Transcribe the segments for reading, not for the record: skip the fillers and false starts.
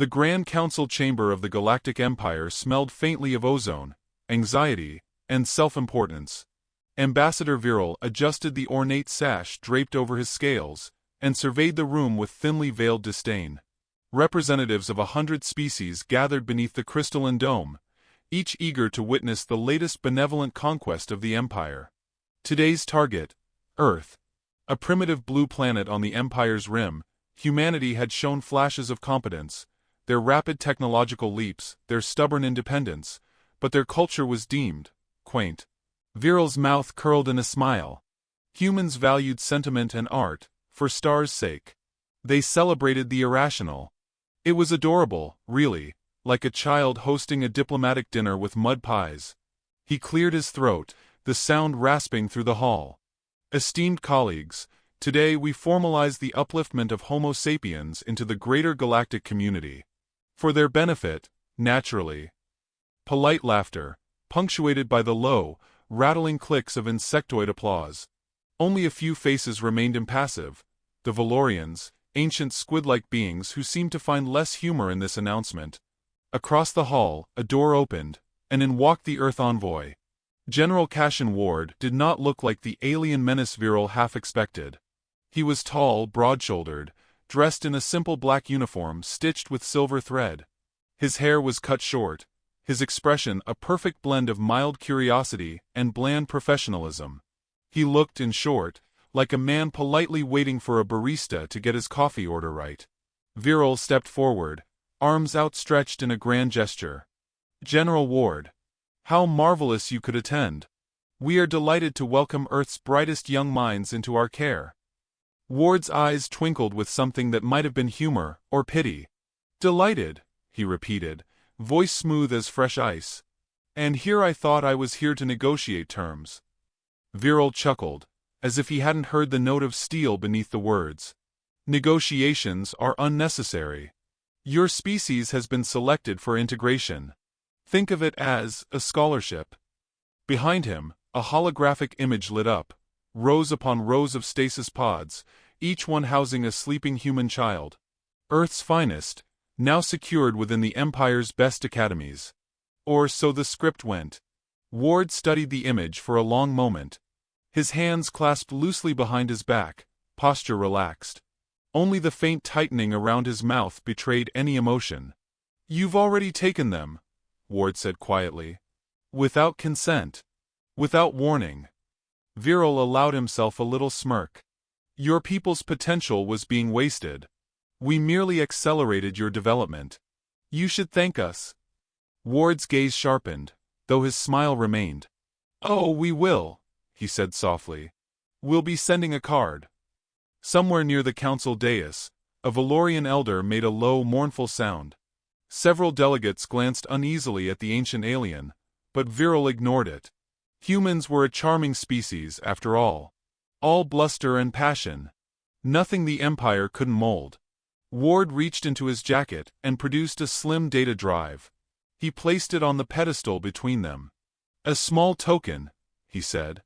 The Grand Council chamber of the Galactic Empire smelled faintly of ozone, anxiety, and self-importance. Ambassador Viral adjusted the ornate sash draped over his scales, and surveyed the room with thinly veiled disdain. Representatives of 100 species gathered beneath the crystalline dome, each eager to witness the latest benevolent conquest of the Empire. Today's target, Earth. A primitive blue planet on the Empire's rim, humanity had shown flashes of competence, their rapid technological leaps, their stubborn independence, but their culture was deemed quaint. Viral's mouth curled in a smile. Humans valued sentiment and art, for stars' sake. They celebrated the irrational. It was adorable, really, like a child hosting a diplomatic dinner with mud pies. He cleared his throat, the sound rasping through the hall. Esteemed colleagues, today we formalize the upliftment of Homo sapiens into the greater galactic community. For their benefit, naturally. Polite laughter, punctuated by the low, rattling clicks of insectoid applause. Only a few faces remained impassive, the Valorians, ancient squid-like beings who seemed to find less humor in this announcement. Across the hall, a door opened, and in walked the Earth envoy. General Cassian Ward did not look like the alien menace Viral half expected. He was tall, broad-shouldered, dressed in a simple black uniform stitched with silver thread. His hair was cut short, his expression a perfect blend of mild curiosity and bland professionalism. He looked, in short, like a man politely waiting for a barista to get his coffee order right. Viral stepped forward, arms outstretched in a grand gesture. General Ward, how marvelous you could attend. We are delighted to welcome Earth's brightest young minds into our care. Ward's eyes twinkled with something that might have been humor or pity. Delighted, he repeated, voice smooth as fresh ice. And here I thought I was here to negotiate terms. Viral chuckled, as if he hadn't heard the note of steel beneath the words. Negotiations are unnecessary. Your species has been selected for integration. Think of it as a scholarship. Behind him, a holographic image lit up, rows upon rows of stasis pods, each one housing a sleeping human child. Earth's finest, now secured within the Empire's best academies. Or so the script went. Ward studied the image for a long moment. His hands clasped loosely behind his back, posture relaxed. Only the faint tightening around his mouth betrayed any emotion. You've already taken them, Ward said quietly. Without consent. Without warning. Viral allowed himself a little smirk. Your people's potential was being wasted. We merely accelerated your development. You should thank us. Ward's gaze sharpened, though his smile remained. Oh, we will, he said softly. We'll be sending a card. Somewhere near the council dais, a Valorian elder made a low, mournful sound. Several delegates glanced uneasily at the ancient alien, but Viral ignored it. Humans were a charming species, after all. All bluster and passion. Nothing the Empire couldn't mold. Ward reached into his jacket and produced a slim data drive. He placed it on the pedestal between them. A small token, he said.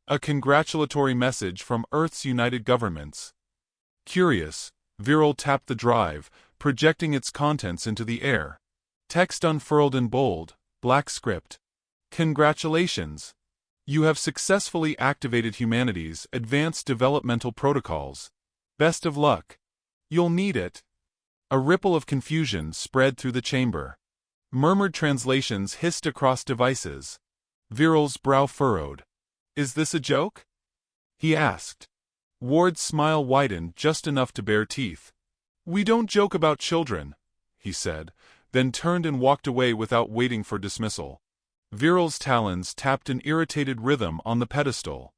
A congratulatory message from Earth's United Governments. Curious, Viral tapped the drive, projecting its contents into the air. Text unfurled in bold, black script. Congratulations! You have successfully activated humanity's advanced developmental protocols. Best of luck. You'll need it. A ripple of confusion spread through the chamber. Murmured translations hissed across devices. Viral's brow furrowed. Is this a joke? He asked. Ward's smile widened just enough to bare teeth. We don't joke about children, he said, then turned and walked away without waiting for dismissal. Viral's talons tapped an irritated rhythm on the pedestal.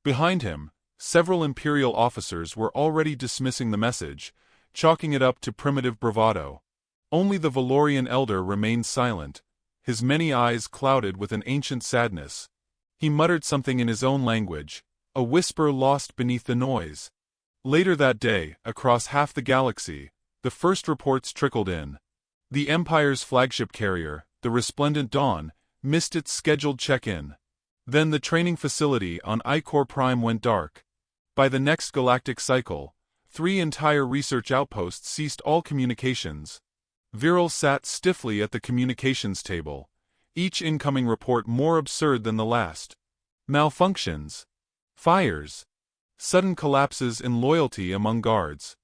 Behind him, several Imperial officers were already dismissing the message, chalking it up to primitive bravado. Only the Valorian elder remained silent, his many eyes clouded with an ancient sadness. He muttered something in his own language, a whisper lost beneath the noise. Later that day, across half the galaxy, the first reports trickled in. The Empire's flagship carrier, the Resplendent Dawn, missed its scheduled check-in. Then the training facility on Icor Prime went dark. By the next galactic cycle, 3 entire research outposts ceased all communications. Viral sat stiffly at the communications table, each incoming report more absurd than the last. Malfunctions. Fires. Sudden collapses in loyalty among guards.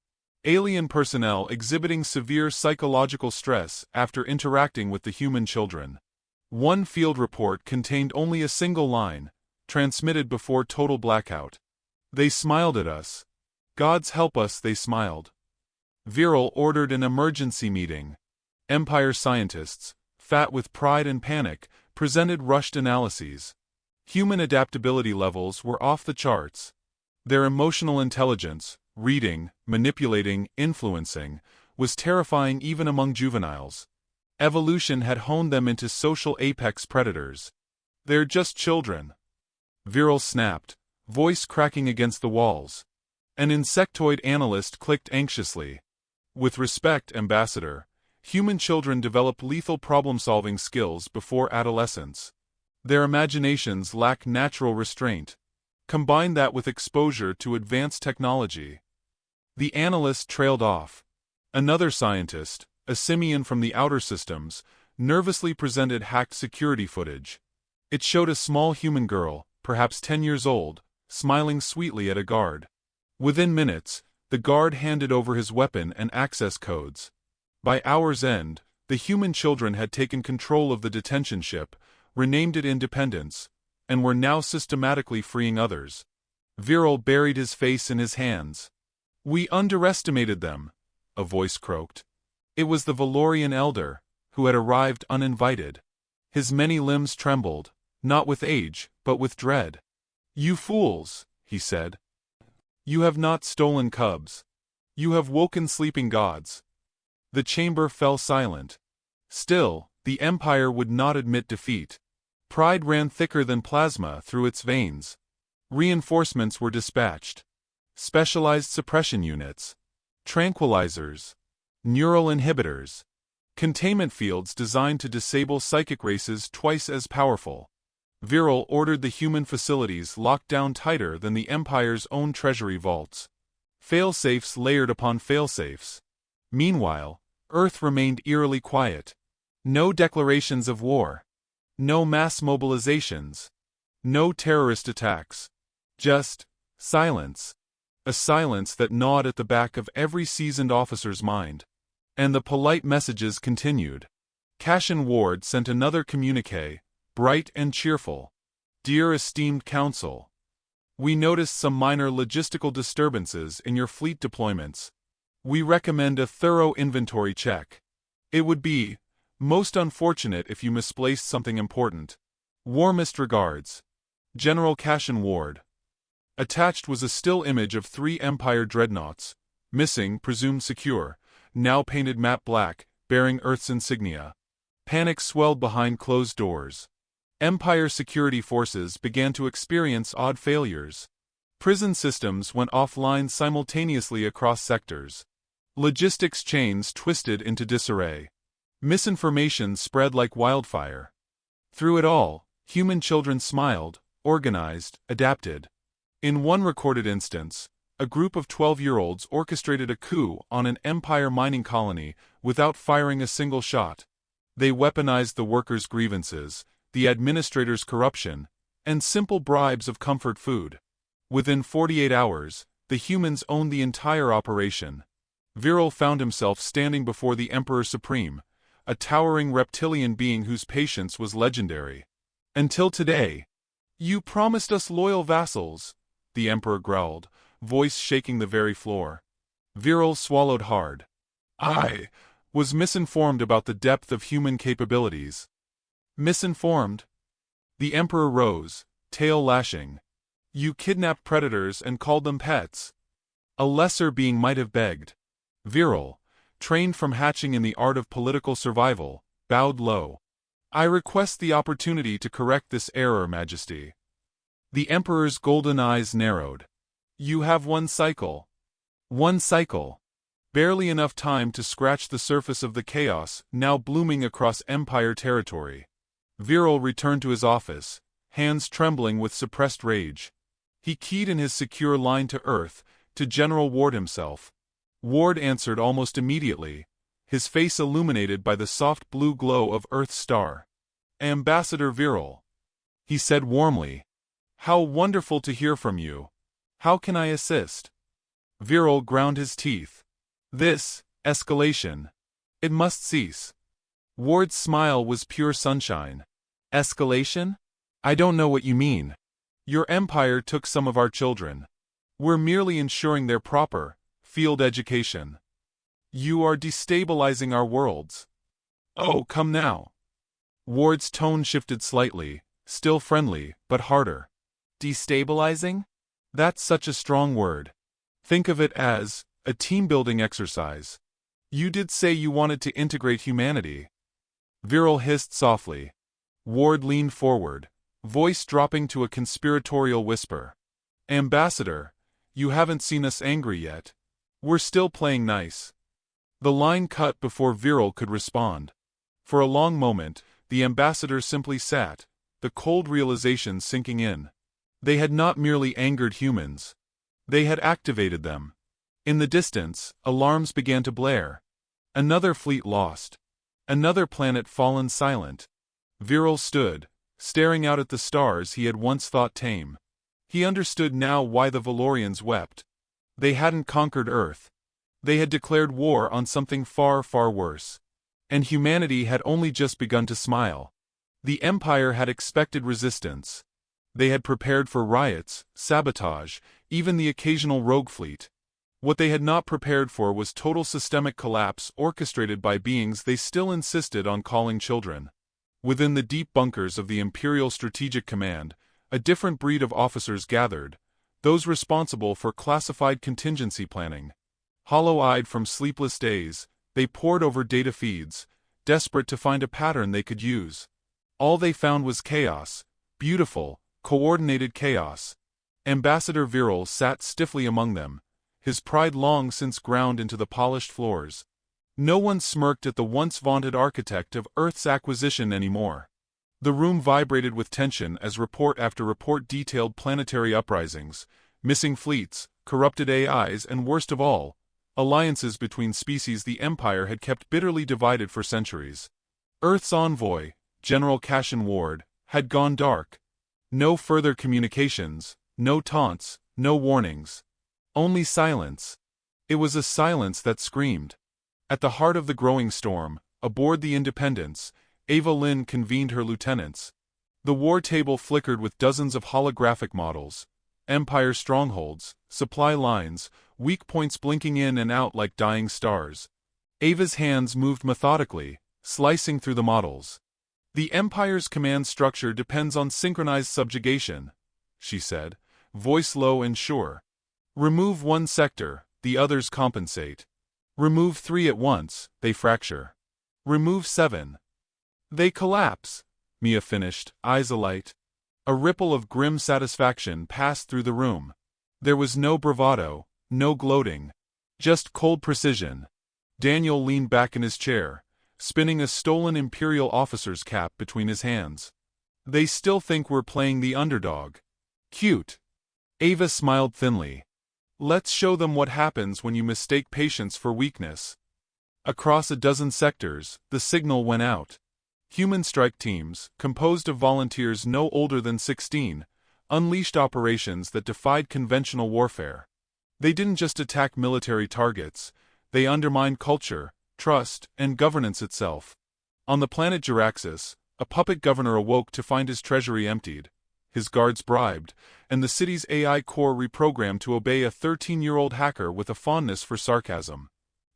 Alien personnel exhibiting severe psychological stress after interacting with the human children. One field report contained only a single line, transmitted before total blackout. They smiled at us. Gods help us, they smiled. Viral ordered an emergency meeting. Empire scientists, fat with pride and panic, presented rushed analyses. Human adaptability levels were off the charts. Their emotional intelligence, reading, manipulating, influencing, was terrifying even among juveniles. Evolution had honed them into social apex predators. They're just children. Viral snapped, voice cracking against the walls. An insectoid analyst clicked anxiously. With respect, Ambassador, human children develop lethal problem-solving skills before adolescence. Their imaginations lack natural restraint. Combine that with exposure to advanced technology. The analyst trailed off. Another scientist, a simian from the outer systems, nervously presented hacked security footage. It showed a small human girl, perhaps 10 years old, smiling sweetly at a guard. Within minutes, the guard handed over his weapon and access codes. By hour's end, the human children had taken control of the detention ship, renamed it Independence, and were now systematically freeing others. Viral buried his face in his hands. "We underestimated them," a voice croaked. It was the Valorian elder, who had arrived uninvited. His many limbs trembled, not with age, but with dread. "You fools," he said. "You have not stolen cubs. You have woken sleeping gods." The chamber fell silent. Still, the Empire would not admit defeat. Pride ran thicker than plasma through its veins. Reinforcements were dispatched. Specialized suppression units. Tranquilizers. Neural inhibitors. Containment fields designed to disable psychic races twice as powerful. Viral ordered the human facilities locked down tighter than the Empire's own treasury vaults. Failsafes layered upon failsafes. Meanwhile, Earth remained eerily quiet. No declarations of war. No mass mobilizations. No terrorist attacks. Just silence. A silence that gnawed at the back of every seasoned officer's mind. And the polite messages continued. Cashin Ward sent another communiqué, bright and cheerful. "Dear esteemed Council, we noticed some minor logistical disturbances in your fleet deployments. We recommend a thorough inventory check. It would be most unfortunate if you misplaced something important. Warmest regards. General Cashin Ward." Attached was a still image of 3 Empire dreadnoughts, missing, presumed secure, now painted matte black, bearing Earth's insignia. Panic swelled behind closed doors. Empire security forces began to experience odd failures. Prison systems went offline simultaneously across sectors. Logistics chains twisted into disarray. Misinformation spread like wildfire. Through it all, human children smiled, organized, adapted. In one recorded instance, a group of 12-year-olds orchestrated a coup on an Empire mining colony without firing a single shot. They weaponized the workers' grievances, the administrators' corruption, and simple bribes of comfort food. Within 48 hours, the humans owned the entire operation. Viral found himself standing before the Emperor Supreme, a towering reptilian being whose patience was legendary. "Until today. You promised us loyal vassals," the Emperor growled, voice shaking the very floor. Viral swallowed hard. "I was misinformed about the depth of human capabilities." "Misinformed?" The Emperor rose, tail lashing. "You kidnapped predators and called them pets." A lesser being might have begged. Viral, trained from hatching in the art of political survival, bowed low. "I request the opportunity to correct this error, Majesty." The Emperor's golden eyes narrowed. "You have one cycle." One cycle. Barely enough time to scratch the surface of the chaos now blooming across Empire territory. Viral returned to his office, hands trembling with suppressed rage. He keyed in his secure line to Earth, to General Ward himself. Ward answered almost immediately, his face illuminated by the soft blue glow of Earth's star. "Ambassador Viral," he said warmly. "How wonderful to hear from you. How can I assist?" Viral ground his teeth. "This escalation. It must cease." Ward's smile was pure sunshine. "Escalation? I don't know what you mean. Your empire took some of our children. We're merely ensuring their proper field education. You are destabilizing our worlds." "Oh, come now." Ward's tone shifted slightly, still friendly, but harder. "Destabilizing? That's such a strong word. Think of it as a team-building exercise. You did say you wanted to integrate humanity." Viral hissed softly. Ward leaned forward, voice dropping to a conspiratorial whisper. "Ambassador, you haven't seen us angry yet. We're still playing nice." The line cut before Viral could respond. For a long moment, the ambassador simply sat, the cold realization sinking in. They had not merely angered humans. They had activated them. In the distance, alarms began to blare. Another fleet lost. Another planet fallen silent. Viral stood, staring out at the stars he had once thought tame. He understood now why the Valorians wept. They hadn't conquered Earth. They had declared war on something far, far worse. And humanity had only just begun to smile. The Empire had expected resistance. They had prepared for riots, sabotage, even the occasional rogue fleet. What they had not prepared for was total systemic collapse orchestrated by beings they still insisted on calling children. Within the deep bunkers of the Imperial Strategic Command, a different breed of officers gathered, those responsible for classified contingency planning. Hollow-eyed from sleepless days, they pored over data feeds, desperate to find a pattern they could use. All they found was chaos, beautiful, coordinated chaos. Ambassador Viral sat stiffly among them, his pride long since ground into the polished floors. No one smirked at the once vaunted architect of Earth's acquisition anymore. The room vibrated with tension as report after report detailed planetary uprisings, missing fleets, corrupted AIs, and worst of all, alliances between species the Empire had kept bitterly divided for centuries. Earth's envoy, General Cashin Ward, had gone dark. No further communications, no taunts, no warnings. Only silence. It was a silence that screamed. At the heart of the growing storm, aboard the Independence, Ava Lynn convened her lieutenants. The war table flickered with dozens of holographic models, Empire strongholds, supply lines, weak points blinking in and out like dying stars. Ava's hands moved methodically, slicing through the models. "The Empire's command structure depends on synchronized subjugation," she said, voice low and sure. "Remove one sector, the others compensate. Remove 3 at once, they fracture. Remove 7. They collapse," Mia finished, eyes alight. A ripple of grim satisfaction passed through the room. There was no bravado, no gloating. Just cold precision. Daniel leaned back in his chair, spinning a stolen Imperial officer's cap between his hands. "They still think we're playing the underdog. Cute." Ava smiled thinly. "Let's show them what happens when you mistake patience for weakness." Across a dozen sectors, the signal went out. Human strike teams, composed of volunteers no older than 16, unleashed operations that defied conventional warfare. They didn't just attack military targets, they undermined culture, trust, and governance itself. On the planet Juraxis, a puppet governor awoke to find his treasury emptied, his guards bribed, and the city's AI core reprogrammed to obey a 13-year-old hacker with a fondness for sarcasm.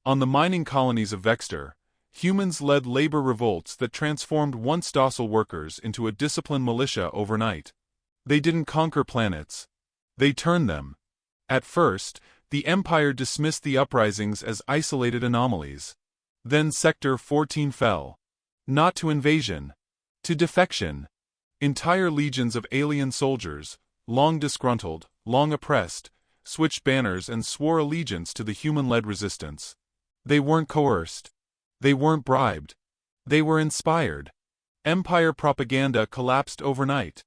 On the mining colonies of Vexter, humans led labor revolts that transformed once docile workers into a disciplined militia overnight. They didn't conquer planets. They turned them. At first, the Empire dismissed the uprisings as isolated anomalies. Then Sector 14 fell. Not to invasion. To defection. Entire legions of alien soldiers, long disgruntled, long oppressed, switched banners and swore allegiance to the human-led resistance. They weren't coerced. They weren't bribed. They were inspired. Empire propaganda collapsed overnight.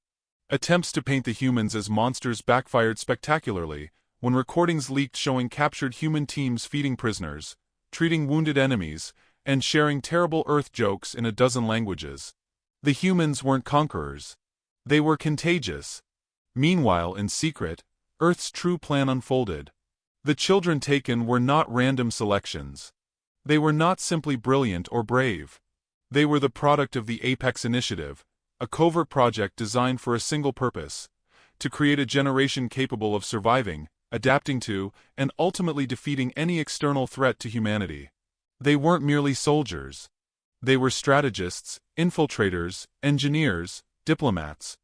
Attempts to paint the humans as monsters backfired spectacularly, when recordings leaked showing captured human teams feeding prisoners, treating wounded enemies, and sharing terrible Earth jokes in a dozen languages. The humans weren't conquerors. They were contagious. Meanwhile, in secret, Earth's true plan unfolded. The children taken were not random selections. They were not simply brilliant or brave. They were the product of the Apex Initiative, a covert project designed for a single purpose: to create a generation capable of surviving, adapting to, and ultimately defeating any external threat to humanity. They weren't merely soldiers. They were strategists, infiltrators, engineers, diplomats.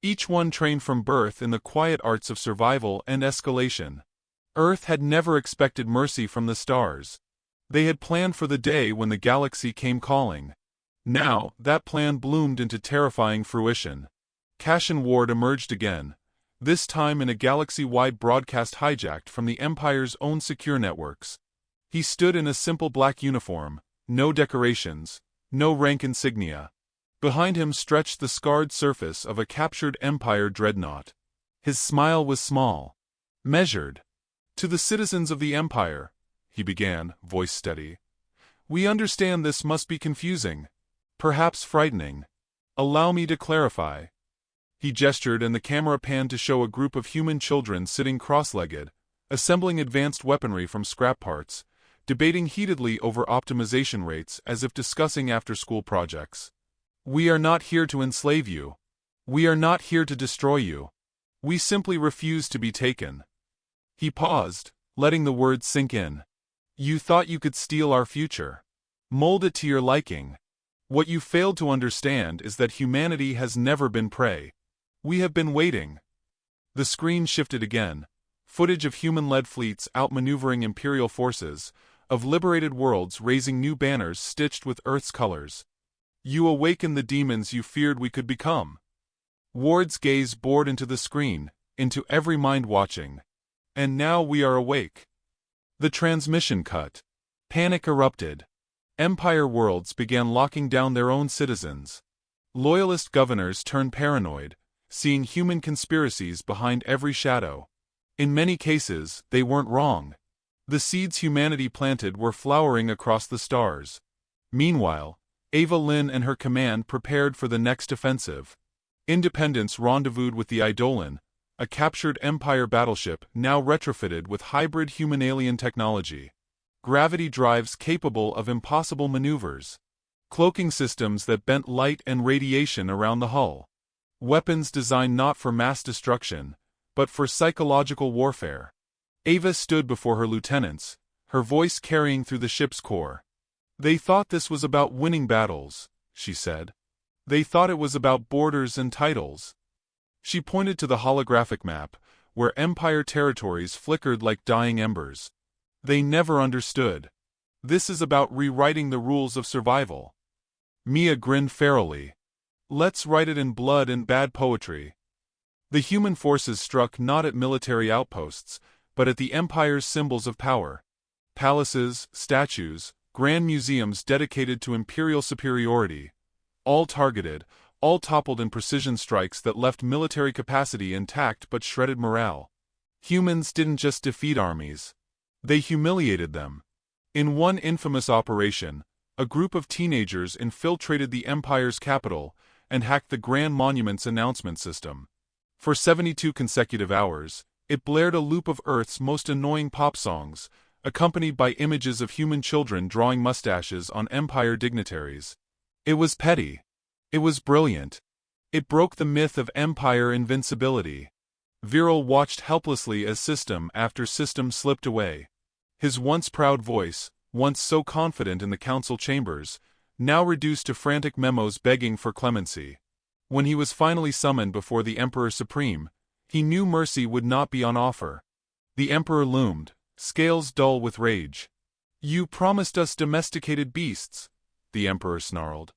Each one trained from birth in the quiet arts of survival and escalation. Earth had never expected mercy from the stars. They had planned for the day when the galaxy came calling. Now, that plan bloomed into terrifying fruition. Cassian Ward emerged again, this time in a galaxy-wide broadcast hijacked from the Empire's own secure networks. He stood in a simple black uniform, no decorations, no rank insignia. Behind him stretched the scarred surface of a captured Empire dreadnought. His smile was small, measured. "To the citizens of the Empire," he began, voice steady, "we understand this must be confusing, perhaps frightening. Allow me to clarify." He gestured and the camera panned to show a group of human children sitting cross-legged, assembling advanced weaponry from scrap parts, debating heatedly over optimization rates as if discussing after-school projects. "We are not here to enslave you. We are not here to destroy you. We simply refuse to be taken." He paused, letting the words sink in. "You thought you could steal our future. Mold it to your liking. What you failed to understand is that humanity has never been prey. We have been waiting." The screen shifted again. Footage of human-led fleets outmaneuvering Imperial forces, of liberated worlds raising new banners stitched with Earth's colors. "You awakened the demons you feared we could become." Ward's gaze bored into the screen, into every mind watching. "And now we are awake." The transmission cut. Panic erupted. Empire worlds began locking down their own citizens. Loyalist governors turned paranoid, seeing human conspiracies behind every shadow. In many cases, they weren't wrong. The seeds humanity planted were flowering across the stars. Meanwhile, Ava Lynn and her command prepared for the next offensive. Independence rendezvoused with the Eidolon, a captured Empire battleship now retrofitted with hybrid human-alien technology. Gravity drives capable of impossible maneuvers. Cloaking systems that bent light and radiation around the hull. Weapons designed not for mass destruction, but for psychological warfare. Ava stood before her lieutenants, her voice carrying through the ship's core. "They thought this was about winning battles," she said. "They thought it was about borders and titles." She pointed to the holographic map, where Empire territories flickered like dying embers. "They never understood. This is about rewriting the rules of survival." Mia grinned ferally. "Let's write it in blood and bad poetry." The human forces struck not at military outposts, but at the Empire's symbols of power. Palaces, statues, grand museums dedicated to imperial superiority. All targeted, all toppled in precision strikes that left military capacity intact but shredded morale. Humans didn't just defeat armies. They humiliated them. In one infamous operation, a group of teenagers infiltrated the Empire's capital and hacked the Grand Monument's announcement system. For 72 consecutive hours, it blared a loop of Earth's most annoying pop songs, accompanied by images of human children drawing mustaches on Empire dignitaries. It was petty. It was brilliant. It broke the myth of Empire invincibility. Viral watched helplessly as system after system slipped away. His once proud voice, once so confident in the council chambers, now reduced to frantic memos begging for clemency. When he was finally summoned before the Emperor Supreme, he knew mercy would not be on offer. The Emperor loomed, scales dull with rage. "You promised us domesticated beasts," the Emperor snarled.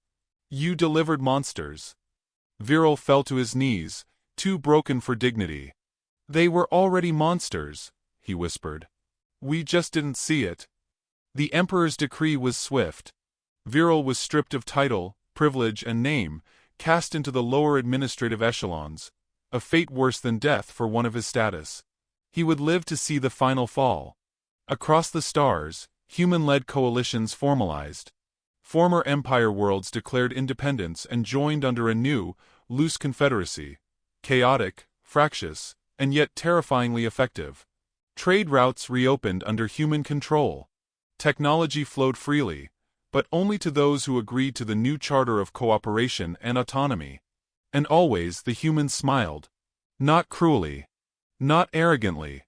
"You delivered monsters." Viral fell to his knees, too broken for dignity. "They were already monsters," he whispered. "We just didn't see it." The Emperor's decree was swift. Viral was stripped of title, privilege, and name, cast into the lower administrative echelons, a fate worse than death for one of his status. He would live to see the final fall. Across the stars, human-led coalitions formalized. Former Empire worlds declared independence and joined under a new, loose confederacy. Chaotic, fractious, and yet terrifyingly effective. Trade routes reopened under human control. Technology flowed freely, but only to those who agreed to the new charter of cooperation and autonomy. And always the humans smiled. Not cruelly. Not arrogantly.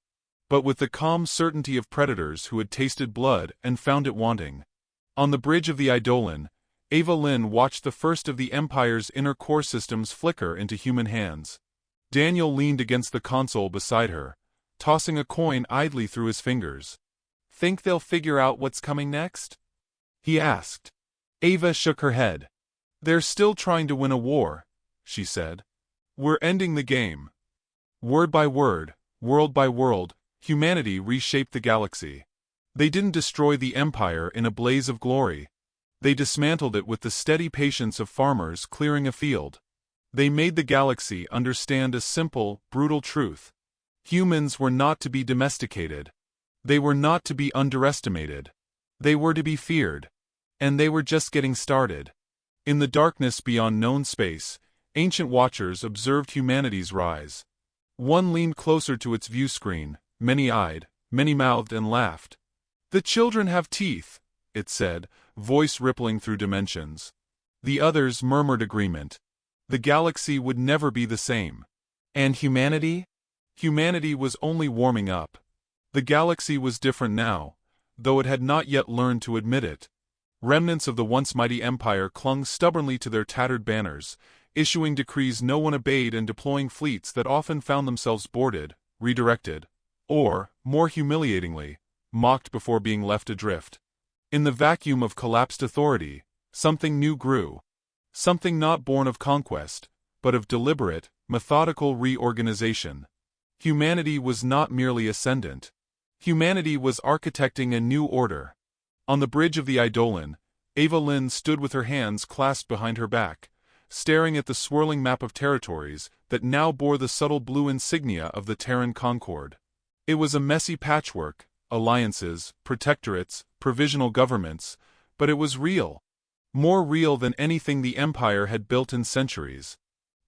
But with the calm certainty of predators who had tasted blood and found it wanting. On the bridge of the Eidolon, Ava Lynn watched the first of the Empire's inner core systems flicker into human hands. Daniel leaned against the console beside her, tossing a coin idly through his fingers. "Think they'll figure out what's coming next?" he asked. Ava shook her head. "They're still trying to win a war," she said. "We're ending the game." Word by word, world by world, humanity reshaped the galaxy. They didn't destroy the Empire in a blaze of glory. They dismantled it with the steady patience of farmers clearing a field. They made the galaxy understand a simple, brutal truth. Humans were not to be domesticated. They were not to be underestimated. They were to be feared. And they were just getting started. In the darkness beyond known space, ancient watchers observed humanity's rise. One leaned closer to its view screen, many-eyed, many-mouthed, and laughed. "The children have teeth," it said, voice rippling through dimensions. The others murmured agreement. The galaxy would never be the same. And humanity? Humanity was only warming up. The galaxy was different now, though it had not yet learned to admit it. Remnants of the once mighty empire clung stubbornly to their tattered banners, issuing decrees no one obeyed and deploying fleets that often found themselves boarded, redirected, or, more humiliatingly, mocked before being left adrift. In the vacuum of collapsed authority, something new grew. Something not born of conquest, but of deliberate, methodical reorganization. Humanity was not merely ascendant. Humanity was architecting a new order. On the bridge of the Eidolon, Ava Lynn stood with her hands clasped behind her back, staring at the swirling map of territories that now bore the subtle blue insignia of the Terran Concord. It was a messy patchwork, alliances, protectorates, provisional governments, but it was real. More real than anything the Empire had built in centuries.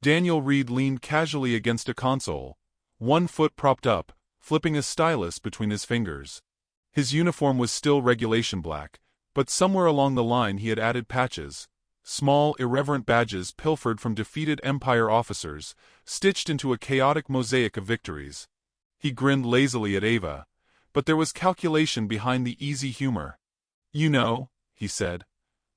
Daniel Reed leaned casually against a console, one foot propped up, flipping a stylus between his fingers. His uniform was still regulation black, but somewhere along the line he had added patches. Small, irreverent badges pilfered from defeated Empire officers, stitched into a chaotic mosaic of victories. He grinned lazily at Ava, but there was calculation behind the easy humor. "You know," he said,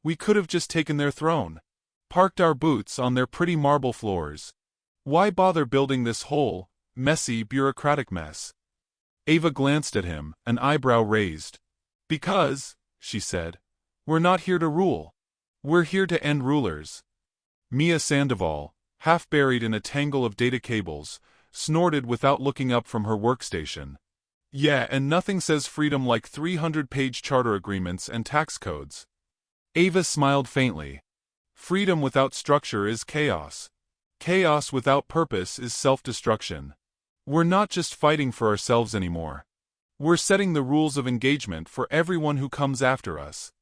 "we could have just taken their throne. Parked our boots on their pretty marble floors. Why bother building this whole, messy bureaucratic mess?" Ava glanced at him, an eyebrow raised. "Because," she said, "we're not here to rule. We're here to end rulers." Mia Sandoval, half buried in a tangle of data cables, snorted without looking up from her workstation. "Yeah, and nothing says freedom like 300-page charter agreements and tax codes." Ava smiled faintly. "Freedom without structure is chaos. Chaos without purpose is self-destruction. We're not just fighting for ourselves anymore. We're setting the rules of engagement for everyone who comes after us."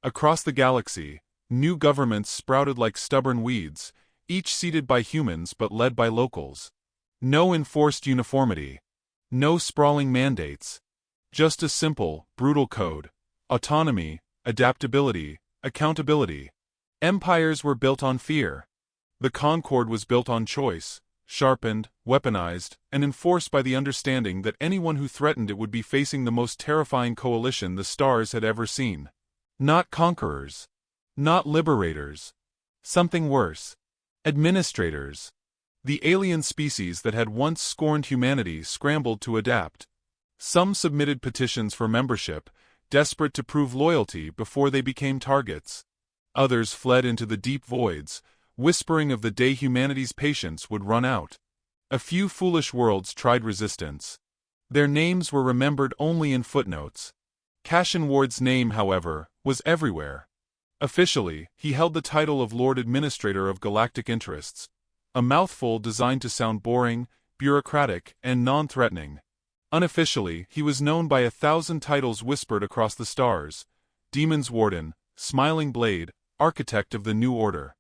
Across the galaxy, new governments sprouted like stubborn weeds, each seated by humans but led by locals. No enforced uniformity. No sprawling mandates. Just a simple, brutal code. Autonomy, adaptability, accountability. Empires were built on fear. The Concord was built on choice, sharpened, weaponized, and enforced by the understanding that anyone who threatened it would be facing the most terrifying coalition the stars had ever seen. Not conquerors. Not liberators. Something worse. Administrators. The alien species that had once scorned humanity scrambled to adapt. Some submitted petitions for membership, desperate to prove loyalty before they became targets. Others fled into the deep voids, whispering of the day humanity's patience would run out. A few foolish worlds tried resistance. Their names were remembered only in footnotes. Cassian Ward's name, however, was everywhere. Officially, he held the title of Lord Administrator of Galactic Interests, a mouthful designed to sound boring, bureaucratic, and non-threatening. Unofficially, he was known by 1,000 titles whispered across the stars: Demon's Warden, smiling blade, architect of the new order.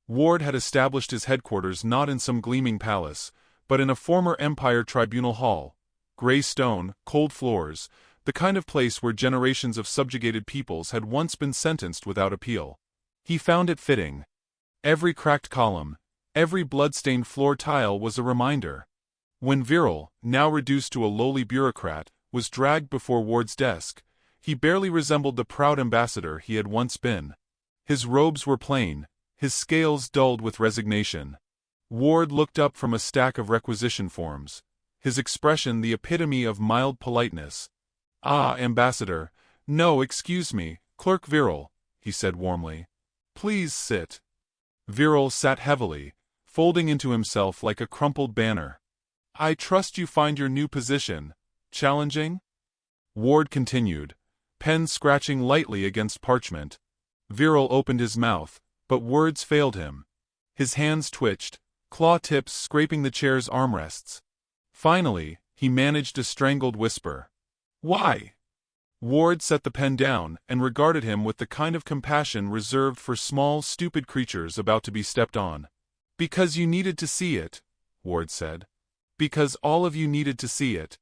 Ward had established his headquarters not in some gleaming palace, but in a former Empire tribunal hall. Gray stone, cold floors, the kind of place where generations of subjugated peoples had once been sentenced without appeal. He found it fitting. Every cracked column, every blood-stained floor tile was a reminder. When Viral, now reduced to a lowly bureaucrat, was dragged before Ward's desk, he barely resembled the proud ambassador he had once been. His robes were plain, his scales dulled with resignation. Ward looked up from a stack of requisition forms, his expression the epitome of mild politeness. "Ah, Ambassador, no, excuse me, Clerk Viral," he said warmly. "Please sit." Viral sat heavily, folding into himself like a crumpled banner. "I trust you find your new position challenging?" Ward continued, pen scratching lightly against parchment. Viral opened his mouth, but words failed him. His hands twitched, claw tips scraping the chair's armrests. Finally, he managed a strangled whisper. "Why?" Ward set the pen down and regarded him with the kind of compassion reserved for small, stupid creatures about to be stepped on. "Because you needed to see it," Ward said. "Because all of you needed to see it.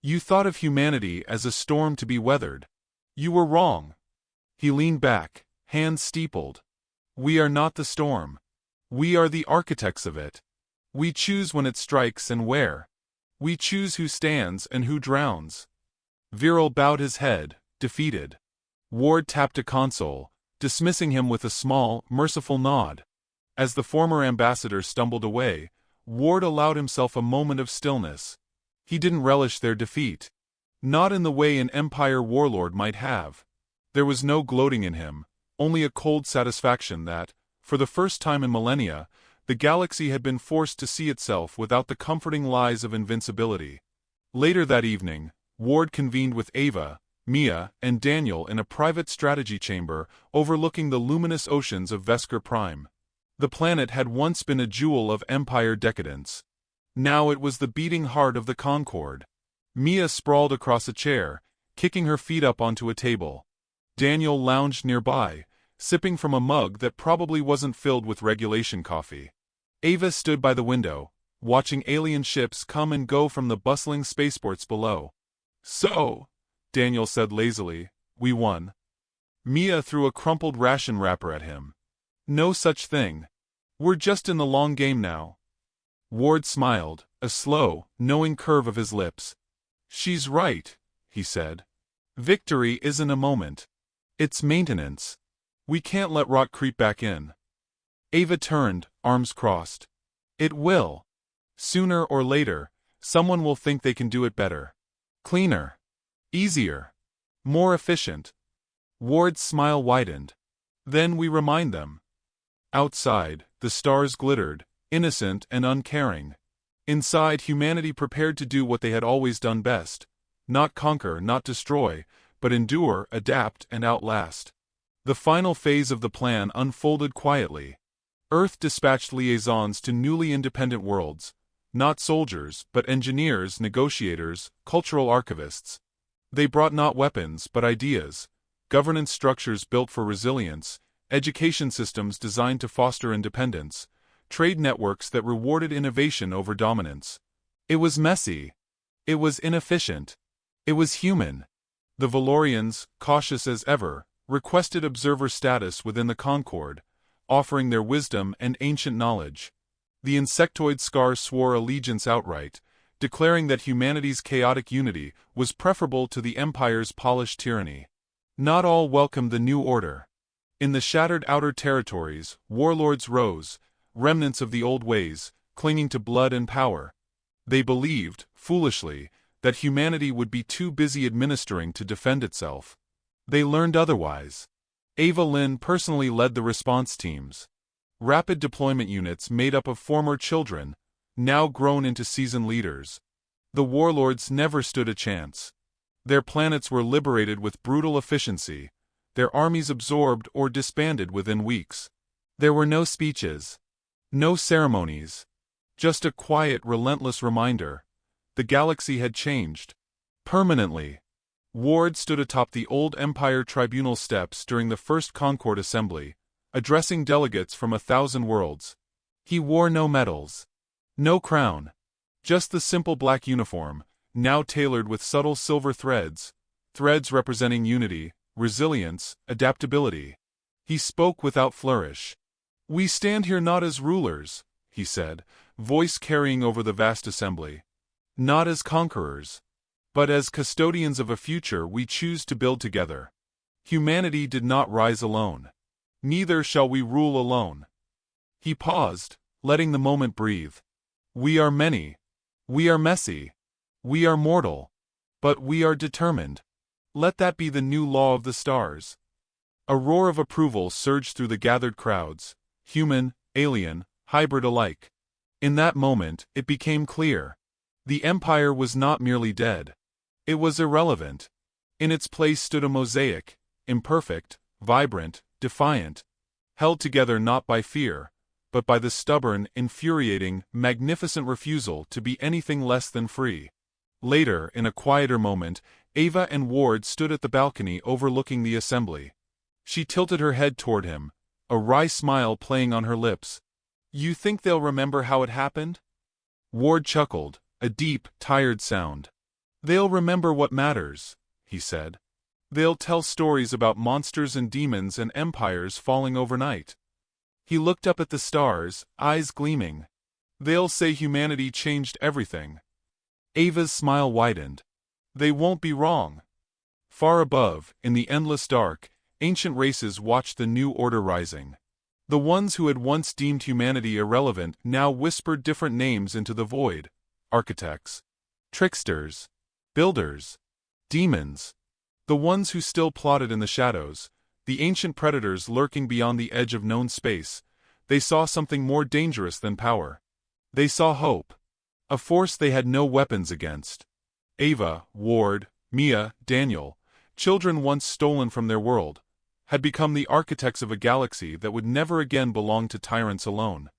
You thought of humanity as a storm to be weathered. You were wrong." He leaned back, hands steepled. "We are not the storm. We are the architects of it. We choose when it strikes and where. We choose who stands and who drowns." Viral bowed his head, defeated. Ward tapped a console, dismissing him with a small, merciful nod. As the former ambassador stumbled away, Ward allowed himself a moment of stillness. He didn't relish their defeat. Not in the way an Empire warlord might have. There was no gloating in him, only a cold satisfaction that, for the first time in millennia, the galaxy had been forced to see itself without the comforting lies of invincibility. Later that evening, Ward convened with Ava, Mia, and Daniel in a private strategy chamber overlooking the luminous oceans of Vesker Prime. The planet had once been a jewel of Empire decadence. Now it was the beating heart of the Concord. Mia sprawled across a chair, kicking her feet up onto a table. Daniel lounged nearby, sipping from a mug that probably wasn't filled with regulation coffee. Ava stood by the window, watching alien ships come and go from the bustling spaceports below. "So," Daniel said lazily, "we won." Mia threw a crumpled ration wrapper at him. "No such thing. We're just in the long game now." Ward smiled, a slow, knowing curve of his lips. "She's right," he said. "Victory isn't a moment. It's maintenance. We can't let rot creep back in." Ava turned, arms crossed. "It will. Sooner or later, someone will think they can do it better. Cleaner. Easier. More efficient." Ward's smile widened. "Then we remind them." Outside, the stars glittered, innocent and uncaring. Inside, humanity prepared to do what they had always done best. Not conquer, not destroy, but endure, adapt, and outlast. The final phase of the plan unfolded quietly. Earth dispatched liaisons to newly independent worlds. Not soldiers, but engineers, negotiators, cultural archivists. They brought not weapons, but ideas. Governance structures built for resilience, education systems designed to foster independence, trade networks that rewarded innovation over dominance. It was messy. It was inefficient. It was human. The Valorians, cautious as ever, requested observer status within the Concord, offering their wisdom and ancient knowledge. The insectoid Scar swore allegiance outright, declaring that humanity's chaotic unity was preferable to the Empire's polished tyranny. Not all welcomed the new order. In the shattered outer territories, warlords rose, remnants of the old ways, clinging to blood and power. They believed, foolishly, that humanity would be too busy administering to defend itself. They learned otherwise. Ava Lynn personally led the response teams. Rapid deployment units made up of former children, now grown into seasoned leaders. The warlords never stood a chance. Their planets were liberated with brutal efficiency, their armies absorbed or disbanded within weeks. There were no speeches. No ceremonies. Just a quiet, relentless reminder. The galaxy had changed. Permanently. Ward stood atop the old Empire Tribunal steps during the First Concord Assembly, addressing delegates from 1,000 worlds. He wore no medals, no crown, just the simple black uniform, now tailored with subtle silver threads representing unity, resilience, adaptability. He spoke without flourish. "We stand here not as rulers," he said, voice carrying over the vast assembly. "Not as conquerors, but as custodians of a future we choose to build together. Humanity did not rise alone. Neither shall we rule alone." He paused, letting the moment breathe. "We are many. We are messy. We are mortal. But we are determined. Let that be the new law of the stars." A roar of approval surged through the gathered crowds, human, alien, hybrid alike. In that moment, it became clear. The Empire was not merely dead. It was irrelevant. In its place stood a mosaic, imperfect, vibrant, defiant, held together not by fear, but by the stubborn, infuriating, magnificent refusal to be anything less than free. Later, in a quieter moment, Ava and Ward stood at the balcony overlooking the assembly. She tilted her head toward him, a wry smile playing on her lips. "You think they'll remember how it happened?" Ward chuckled, a deep, tired sound. "They'll remember what matters," he said. "They'll tell stories about monsters and demons and empires falling overnight." He looked up at the stars, eyes gleaming. "They'll say humanity changed everything." Ava's smile widened. "They won't be wrong." Far above, in the endless dark, ancient races watched the new order rising. The ones who had once deemed humanity irrelevant now whispered different names into the void: architects, tricksters, builders, demons. The ones who still plotted in the shadows, the ancient predators lurking beyond the edge of known space, they saw something more dangerous than power. They saw hope. A force they had no weapons against. Ava, Ward, Mia, Daniel, children once stolen from their world, had become the architects of a galaxy that would never again belong to tyrants alone.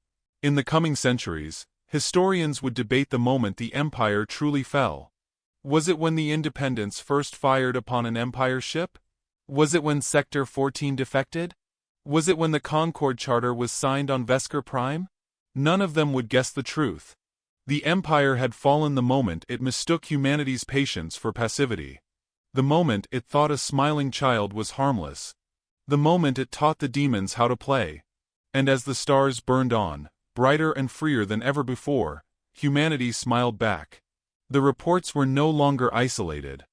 In the coming centuries, historians would debate the moment the Empire truly fell. Was it when the Independents first fired upon an Empire ship? Was it when Sector 14 defected? Was it when the Concord Charter was signed on Vesker Prime? None of them would guess the truth. The Empire had fallen the moment it mistook humanity's patience for passivity. The moment it thought a smiling child was harmless. The moment it taught the demons how to play. And as the stars burned on, brighter and freer than ever before, humanity smiled back. The reports were no longer isolated.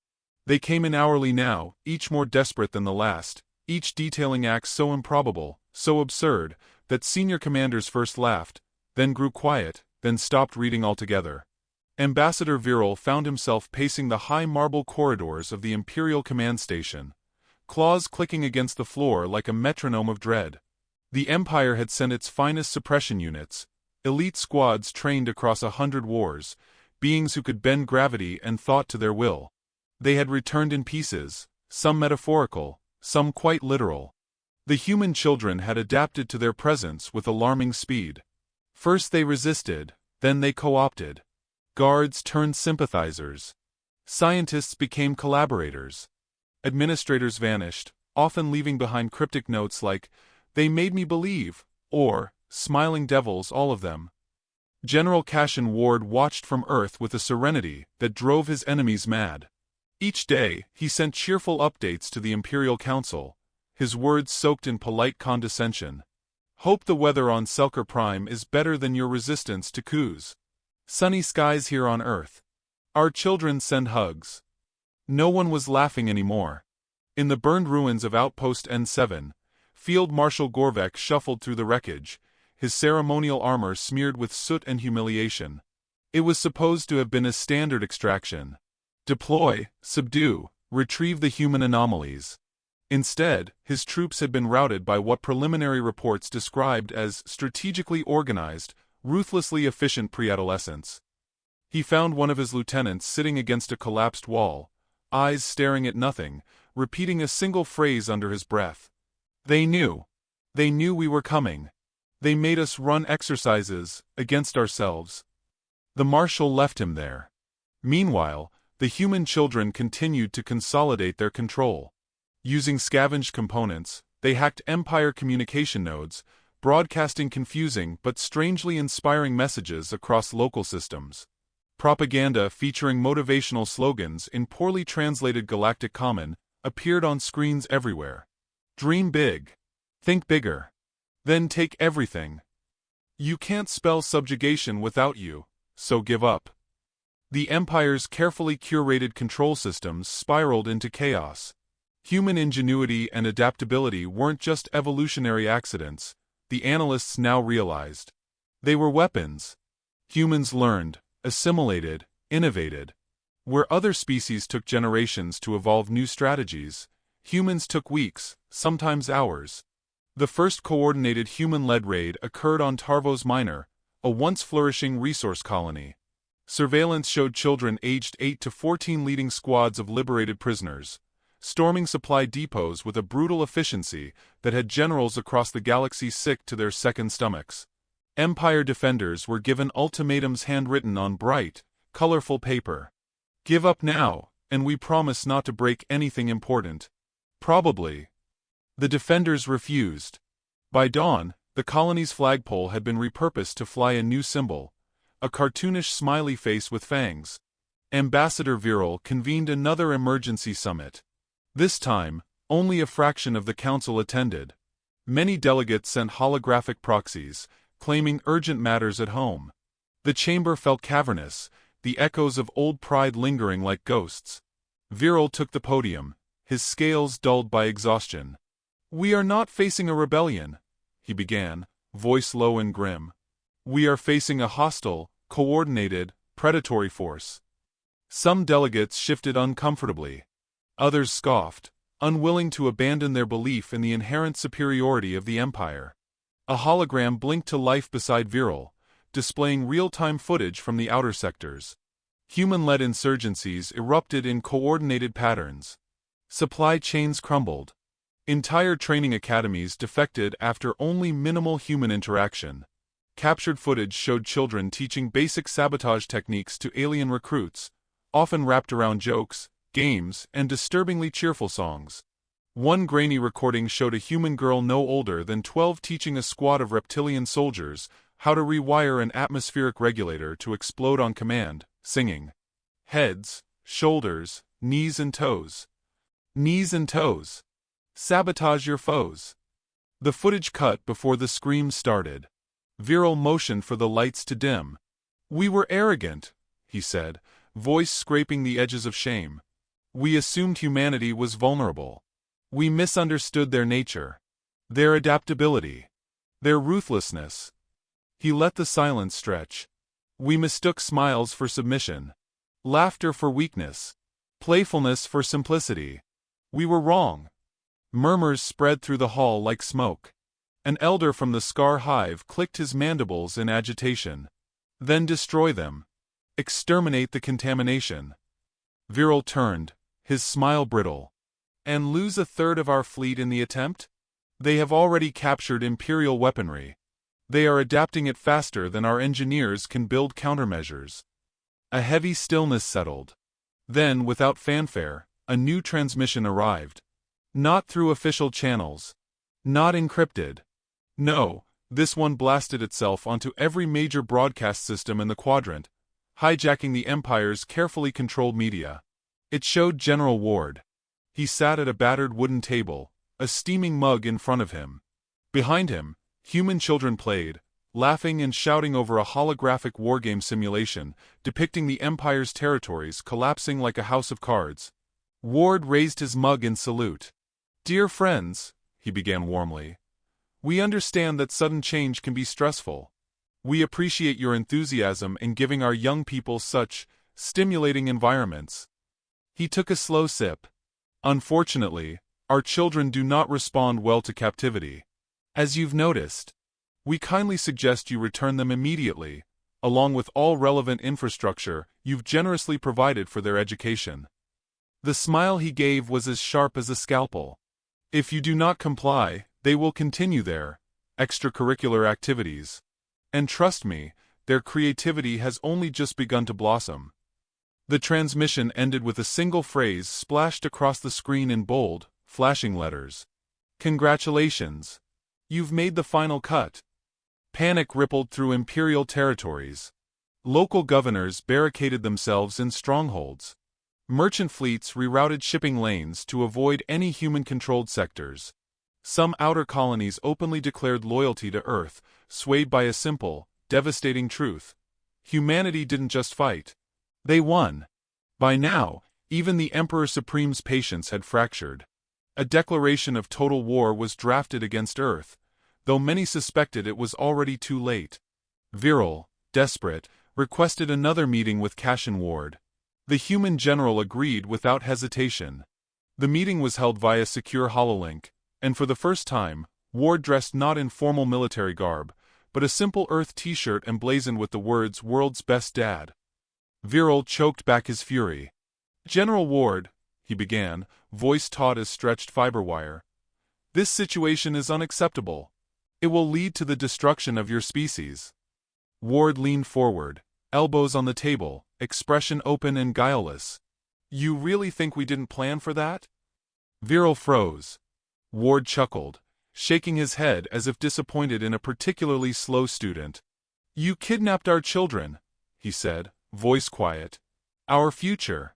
They came in hourly now, each more desperate than the last, each detailing acts so improbable, so absurd, that senior commanders first laughed, then grew quiet, then stopped reading altogether. Ambassador Viral found himself pacing the high marble corridors of the Imperial Command Station, claws clicking against the floor like a metronome of dread. The Empire had sent its finest suppression units, elite squads trained across 100 wars, beings who could bend gravity and thought to their will. They had returned in pieces, some metaphorical, some quite literal. The human children had adapted to their presence with alarming speed. First they resisted, then they co-opted. Guards turned sympathizers. Scientists became collaborators. Administrators vanished, often leaving behind cryptic notes like, "They made me believe," or, "Smiling devils, all of them." General Cashin Ward watched from Earth with a serenity that drove his enemies mad. Each day, he sent cheerful updates to the Imperial Council, his words soaked in polite condescension. "Hope the weather on Selker Prime is better than your resistance to coups. Sunny skies here on Earth. Our children send hugs." No one was laughing anymore. In the burned ruins of Outpost N7, Field Marshal Gorvek shuffled through the wreckage, his ceremonial armor smeared with soot and humiliation. It was supposed to have been a standard extraction. Deploy, subdue, retrieve the human anomalies. Instead, his troops had been routed by what preliminary reports described as strategically organized, ruthlessly efficient pre-adolescence. He found one of his lieutenants sitting against a collapsed wall, eyes staring at nothing, repeating a single phrase under his breath. "They knew. They knew we were coming. They made us run exercises, against ourselves." The marshal left him there. Meanwhile, The human children continued to consolidate their control. Using scavenged components, they hacked Empire communication nodes, broadcasting confusing but strangely inspiring messages across local systems. Propaganda featuring motivational slogans in poorly translated Galactic Common appeared on screens everywhere. Dream big. Think bigger. Then take everything. You can't spell subjugation without you, so give up. The Empire's carefully curated control systems spiraled into chaos. Human ingenuity and adaptability weren't just evolutionary accidents, the analysts now realized. They were weapons. Humans learned, assimilated, innovated. Where other species took generations to evolve new strategies, humans took weeks, sometimes hours. The first coordinated human-led raid occurred on Tarvos Minor, a once flourishing resource colony. Surveillance showed children aged 8 to 14 leading squads of liberated prisoners, storming supply depots with a brutal efficiency that had generals across the galaxy sick to their second stomachs. Empire defenders were given ultimatums handwritten on bright, colorful paper. Give up now, and we promise not to break anything important. Probably. The defenders refused. By dawn, the colony's flagpole had been repurposed to fly a new symbol, a cartoonish smiley face with fangs. Ambassador Viral convened another emergency summit. This time, only a fraction of the council attended. Many delegates sent holographic proxies, claiming urgent matters at home. The chamber felt cavernous, the echoes of old pride lingering like ghosts. Viral took the podium, his scales dulled by exhaustion. "We are not facing a rebellion," he began, voice low and grim. "We are facing a hostile, coordinated, predatory force." Some delegates shifted uncomfortably. Others scoffed, unwilling to abandon their belief in the inherent superiority of the Empire. A hologram blinked to life beside Viral, displaying real-time footage from the outer sectors. Human-led insurgencies erupted in coordinated patterns. Supply chains crumbled. Entire training academies defected after only minimal human interaction. Captured footage showed children teaching basic sabotage techniques to alien recruits, often wrapped around jokes, games, and disturbingly cheerful songs. One grainy recording showed a human girl no older than 12 teaching a squad of reptilian soldiers how to rewire an atmospheric regulator to explode on command, singing, "Heads, shoulders, knees and toes. Knees and toes. Sabotage your foes." The footage cut before the screams started. Viral motioned for the lights to dim. "We were arrogant," he said, voice scraping the edges of shame. "We assumed humanity was vulnerable. We misunderstood their nature, their adaptability, their ruthlessness." He let the silence stretch. "We mistook smiles for submission, laughter for weakness, playfulness for simplicity. We were wrong." Murmurs spread through the hall like smoke. An elder from the Scar Hive clicked his mandibles in agitation. "Then destroy them. Exterminate the contamination." Viral turned, his smile brittle. "And lose a third of our fleet in the attempt? They have already captured Imperial weaponry. They are adapting it faster than our engineers can build countermeasures." A heavy stillness settled. Then, without fanfare, a new transmission arrived. Not through official channels. Not encrypted. No, this one blasted itself onto every major broadcast system in the quadrant, hijacking the Empire's carefully controlled media. It showed General Ward. He sat at a battered wooden table, a steaming mug in front of him. Behind him, human children played, laughing and shouting over a holographic wargame simulation depicting the Empire's territories collapsing like a house of cards. Ward raised his mug in salute. "Dear friends," he began warmly, "we understand that sudden change can be stressful. We appreciate your enthusiasm in giving our young people such stimulating environments." He took a slow sip. "Unfortunately, our children do not respond well to captivity. As you've noticed, we kindly suggest you return them immediately, along with all relevant infrastructure you've generously provided for their education." The smile he gave was as sharp as a scalpel. "If you do not comply, they will continue their extracurricular activities. And trust me, their creativity has only just begun to blossom." The transmission ended with a single phrase splashed across the screen in bold, flashing letters. "Congratulations! You've made the final cut." Panic rippled through imperial territories. Local governors barricaded themselves in strongholds. Merchant fleets rerouted shipping lanes to avoid any human-controlled sectors. Some outer colonies openly declared loyalty to Earth, swayed by a simple, devastating truth. Humanity didn't just fight. They won. By now, even the Emperor Supreme's patience had fractured. A declaration of total war was drafted against Earth, though many suspected it was already too late. Viral, desperate, requested another meeting with Cassian Ward. The human general agreed without hesitation. The meeting was held via secure hololink, and for the first time, Ward dressed not in formal military garb, but a simple Earth t-shirt emblazoned with the words "World's Best Dad." Viral choked back his fury. "General Ward," he began, voice taut as stretched fiber wire. "This situation is unacceptable. It will lead to the destruction of your species." Ward leaned forward, elbows on the table, expression open and guileless. "You really think we didn't plan for that?" Viral froze. Ward chuckled, shaking his head as if disappointed in a particularly slow student. "You kidnapped our children," he said, voice quiet. "Our future.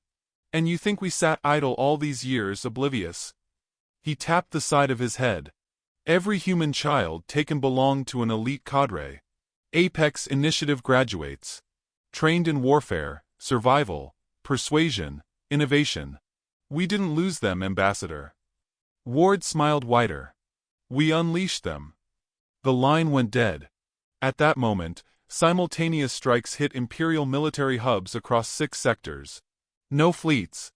And you think we sat idle all these years oblivious?" He tapped the side of his head. "Every human child taken belonged to an elite cadre. Apex Initiative graduates. Trained in warfare, survival, persuasion, innovation. We didn't lose them, Ambassador." Ward smiled wider. "We unleashed them." The line went dead. At that moment, simultaneous strikes hit Imperial military hubs across 6 sectors. No fleets.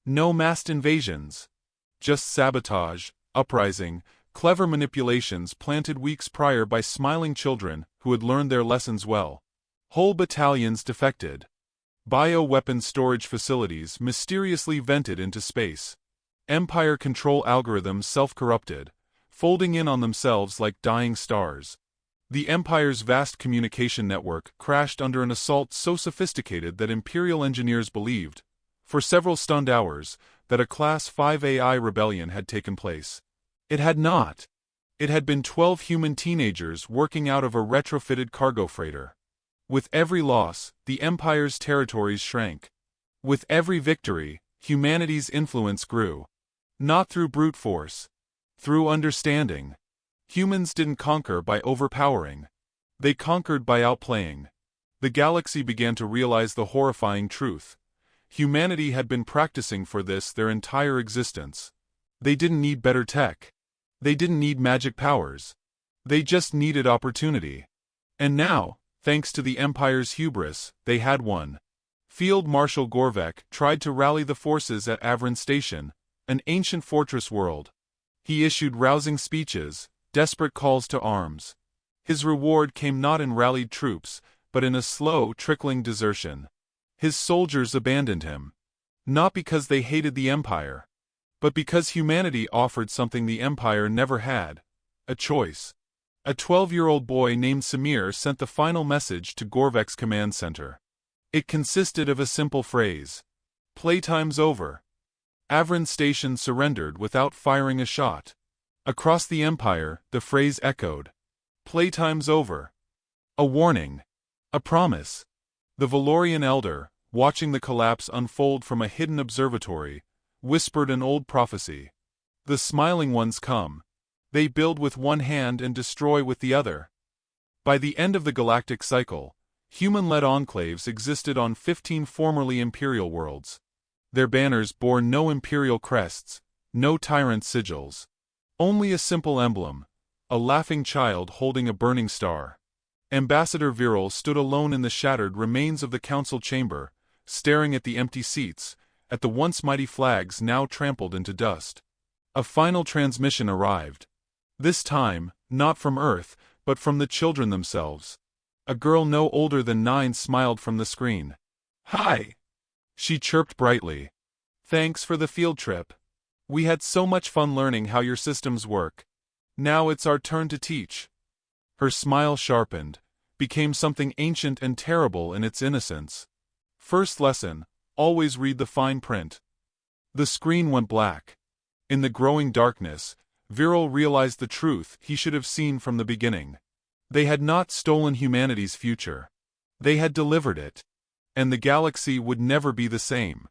No massed invasions. Just sabotage, uprising, clever manipulations planted weeks prior by smiling children who had learned their lessons well. Whole battalions defected. Bioweapon storage facilities mysteriously vented into space. Empire control algorithms self-corrupted, folding in on themselves like dying stars. The Empire's vast communication network crashed under an assault so sophisticated that Imperial engineers believed, for several stunned hours, that a Class 5 AI rebellion had taken place. It had not. It had been 12 human teenagers working out of a retrofitted cargo freighter. With every loss, the Empire's territories shrank. With every victory, humanity's influence grew. Not through brute force. Through understanding. Humans didn't conquer by overpowering. They conquered by outplaying. The galaxy began to realize the horrifying truth. Humanity had been practicing for this their entire existence. They didn't need better tech. They didn't need magic powers. They just needed opportunity. And now, thanks to the Empire's hubris, they had one. Field Marshal Gorvek tried to rally the forces at Avron Station, an ancient fortress world. He issued rousing speeches, desperate calls to arms. His reward came not in rallied troops, but in a slow, trickling desertion. His soldiers abandoned him. Not because they hated the Empire, but because humanity offered something the Empire never had: a choice. A 12-year-old boy named Samir sent the final message to Gorvek's command center. It consisted of a simple phrase: "Playtime's over." Avron Station surrendered without firing a shot. Across the Empire, the phrase echoed: "Playtime's over." A warning. A promise. The Valorian elder, watching the collapse unfold from a hidden observatory, whispered an old prophecy. The smiling ones come. They build with one hand and destroy with the other. By the end of the galactic cycle, human-led enclaves existed on 15 formerly imperial worlds. Their banners bore no imperial crests, no tyrant sigils. Only a simple emblem: a laughing child holding a burning star. Ambassador Viral stood alone in the shattered remains of the council chamber, staring at the empty seats, at the once mighty flags now trampled into dust. A final transmission arrived. This time, not from Earth, but from the children themselves. A girl no older than 9 smiled from the screen. "Hi!" she chirped brightly. "Thanks for the field trip. We had so much fun learning how your systems work. Now it's our turn to teach." Her smile sharpened, became something ancient and terrible in its innocence. "First lesson: always read the fine print. The screen went black. In the growing darkness, Viral realized the truth he should have seen from the beginning. They had not stolen humanity's future. They had delivered it. And the galaxy would never be the same.